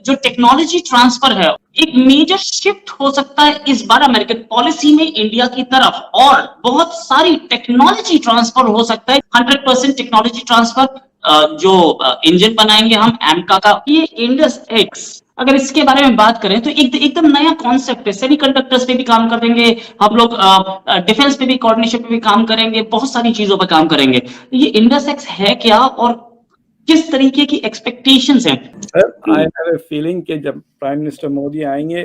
जो technology transfer है, एक मेजर शिफ्ट हो सकता है इस बार अमेरिकन पॉलिसी में इंडिया की तरफ, और बहुत सारी टेक्नोलॉजी ट्रांसफर हो सकता है। 100% टेक्नोलॉजी ट्रांसफर, जो इंजन बनाएंगे हम एमका का, ये इंडस एक्स, अगर इसके बारे में बात करें तो एकदम नया कॉन्सेप्ट है। सेमीकंडक्टर्स पे भी काम कर देंगे हम लोग, डिफेंस पे भी, कोऑर्डिनेशन पे भी काम करेंगे, बहुत सारी चीजों पे काम करेंगे। ये इंडस एक्स है क्या और किस तरीके की एक्सपेक्टेशंस हैं? आई हैव अ फीलिंग कि जब प्राइम मिनिस्टर मोदी आएंगे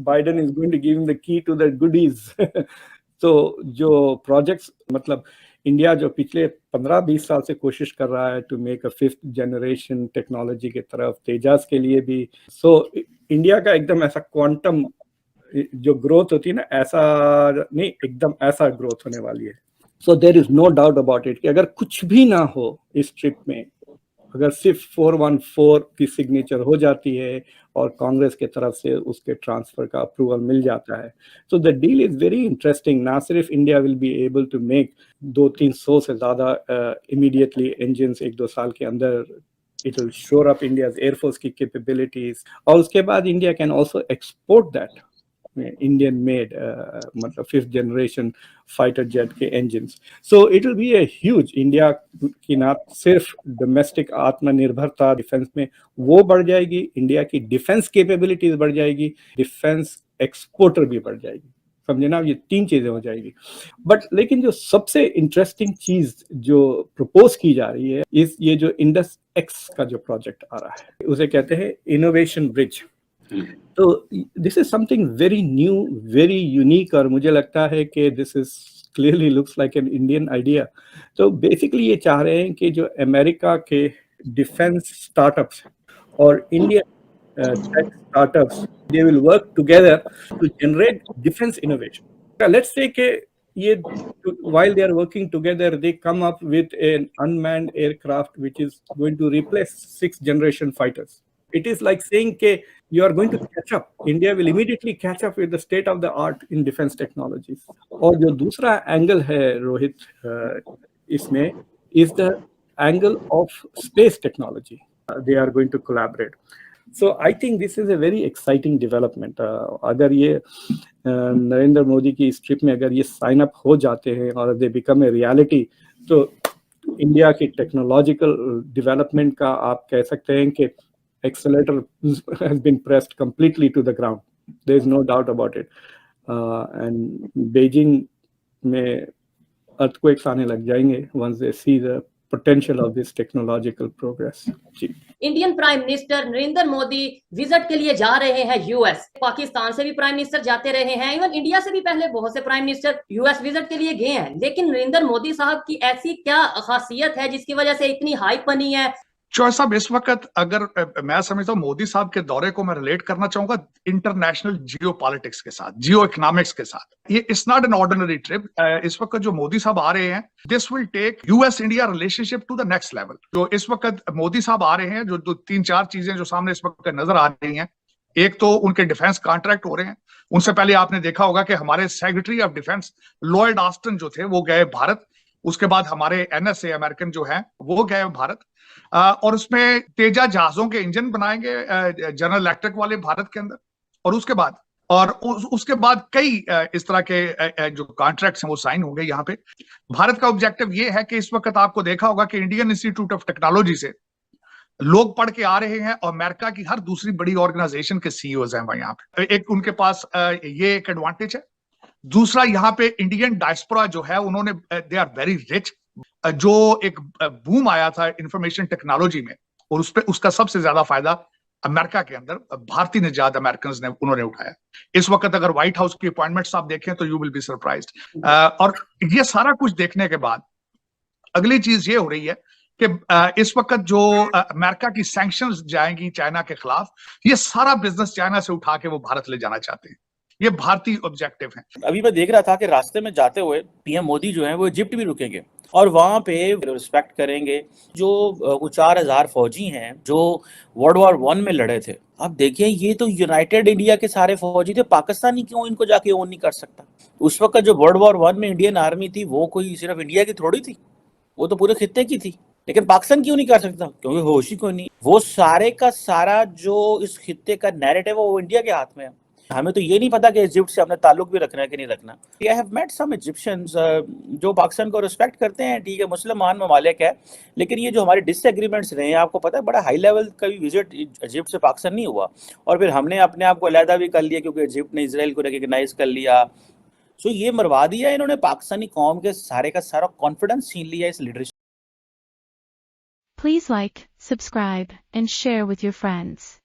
Biden is going to give him the key to the goodies. तो जो प्रोजेक्ट्स, मतलब इंडिया जो पिछले 15-20 साल से कोशिश कर रहा है to make a 5th generation technology की तरफ, तेजास के लिए भी, सो इंडिया का एकदम ऐसा क्वांटम जो ग्रोथ होती है ना, ऐसा नहीं, एकदम ऐसा ग्रोथ होने वाली है। So there is no doubt about it कि अगर कुछ भी ना हो इस ट्रिप में, अगर सिर्फ 414 की सिग्नेचर हो जाती है और कांग्रेस के तरफ से उसके ट्रांसफर का अप्रूवल मिल जाता है, तो the deal is very interesting. ना सिर्फ India will be able to make 200-300 से ज़्यादा इमीडिएटली इंजन 1-2 साल के अंदर, it will shore up India's air force की कैपेबिलिटीज, और उसके बाद India can also export that Indian made, मतलब 5th जनरेशन फाइटर जेट के engines. So it will be a huge, India की ना सिर्फ डोमेस्टिक आत्मनिर्भरता डिफेंस में वो बढ़ जाएगी, इंडिया की डिफेंस कैपेबिलिटीज बढ़ जाएगी, डिफेंस एक्सपोर्टर भी बढ़ जाएगी, समझे ना, ये 3 चीजें हो जाएगी। बट लेकिन जो सबसे इंटरेस्टिंग चीज जो प्रपोज की जा रही है, इस ये जो इंडस एक्स का जो प्रोजेक्ट आ रहा है, उसे कहते हैं इनोवेशन ब्रिज। तो this is something very new, very unique, और मुझे लगता है कि this is clearly looks like an Indian idea. तो बेसिकली ये चाह रहे हैं कि जो अमेरिका के डिफेंस स्टार्टअप्स और Indian tech startups, they will work together to generate defence innovation. Let's say कि ये while they are working together, they come up with an unmanned aircraft which is going to replace 6th generation fighters. It is like saying that you are going to catch up. India will immediately catch up with the state of the art in defense technologies. और जो दूसरा angle है रोहित इसमें, is the angle of space technology. They are going to collaborate. So I think this is a very exciting development. अगर ये नरेंद्र मोदी की इस trip में अगर ये साइन अप हो जाते हैं और दे बिकम ए रियलिटी, तो इंडिया की टेक्नोलॉजिकल डेवलपमेंट का आप कह सकते हैं कि accelerator has been pressed completely to the ground. There is no doubt about it. And Beijing में earthquakes आने लग जाएंगे once they see the potential of this technological progress. Indian prime minister Narendra Modi visit के लिए जा रहे हैं यूएस। पाकिस्तान से भी प्राइम मिनिस्टर जाते रहे हैं, इवन इंडिया से भी पहले बहुत से प्राइम मिनिस्टर यूएस विजिट के लिए गए हैं। लेकिन नरेंद्र मोदी साहब की ऐसी क्या खासियत है जिसकी वजह से इतनी हाइप बनी है? चौहान साहब, इस वक्त अगर मैं समझता हूँ मोदी साहब के दौरे को मैं रिलेट करना चाहूंगा इंटरनेशनल जियो पॉलिटिक्स के साथ, जियो इकोनॉमिक्स के साथ। ये it's not an ordinary trip. इस वक्त जो मोदी साहब आ रहे हैं, this will take US India relationship to the next level. जो इस वक्त मोदी साहब आ रहे हैं, जो 3-4 चीजें जो सामने इस वक्त नजर आ रही हैं, एक तो उनके डिफेंस कॉन्ट्रैक्ट हो रहे हैं। उनसे पहले आपने देखा होगा कि हमारे secretary of defence Lloyd Austin जो थे वो गए भारत। उसके बाद हमारे एनएसए अमेरिकन जो है वो गए भारत, और उसमें तेजा जहाजों के इंजन बनाएंगे जनरल इलेक्ट्रिक वाले भारत के अंदर। और उसके बाद कई इस तरह के जो कॉन्ट्रैक्ट्स हैं वो साइन होंगे यहाँ पे। भारत का ऑब्जेक्टिव ये है कि इस वक्त आपको देखा होगा कि इंडियन इंस्टीट्यूट ऑफ टेक्नोलॉजी से लोग पढ़ के आ रहे हैं और अमेरिका की हर दूसरी बड़ी ऑर्गेनाइजेशन के सीईओज हैं यहाँ पे। एक उनके पास ये एक एडवांटेज है। दूसरा, यहाँ पे इंडियन डायस्पोरा जो है उन्होंने, दे आर वेरी रिच। जो एक बूम आया था इंफॉर्मेशन टेक्नोलॉजी में, और उसका सबसे ज्यादा फायदा अमेरिका के अंदर भारतीय निजात अमेरिकन ने उन्होंने उठाया। इस वक्त अगर व्हाइट हाउस की अपॉइंटमेंट्स आप देखें तो यू विल बी सरप्राइज्ड। और ये सारा कुछ देखने के बाद अगली चीज ये हो रही है कि इस वक्त जो अमेरिका की सैंक्शंस जाएंगी चाइना के खिलाफ, ये सारा बिजनेस चाइना से उठा के वो भारत ले जाना चाहते हैं। ये भारतीय ऑब्जेक्टिव है। अभी मैं देख रहा था कि रास्ते में जाते हुए पीएम मोदी जो है वो इजिप्ट भी रुकेंगे और वहां पे रिस्पेक्ट करेंगे जो 4,000 फौजी हैं जो वर्ल्ड वॉर 1 में लड़े थे। अब देखिए, ये तो यूनाइटेड इंडिया के सारे फौजी थे, पाकिस्तानी क्यों इनको जाके ओन नहीं कर सकता? उस वक्त जो वर्ल्ड वॉर 1 में इंडियन आर्मी थी वो कोई सिर्फ इंडिया की थोड़ी थी, वो तो पूरे खित्ते की थी। लेकिन पाकिस्तान क्यों नहीं कर सकता? क्योंकि होश ही कोई नहीं। वो सारे का सारा जो इस खित्ते का नैरेटिव है वो इंडिया के हाथ में है। हमें तो ये नहीं पता कि इजिप्ट से अपने ताल्लुक भी रखना है कि नहीं रखना। I have met some Egyptians जो पाकिस्तान को रिस्पेक्ट करते हैं, ठीक है, मुसलमान ममालिक है, लेकिन ये जो हमारे डिसएग्रीमेंट्स रहे हैं, आपको पता है बड़ा हाई लेवल का भी विजिट इजिप्ट से पाकिस्तान नहीं हुआ, और फिर हमने अपने आप को अलहदा भी कर लिया क्योंकि इजिप्ट ने इसराइल को रिकग्नाइज कर लिया। सो ये मरवा दिया इन्होंने पाकिस्तानी कौम के सारे का सारा कॉन्फिडेंस छीन लिया इस leadership. Please like, subscribe, and share with your friends.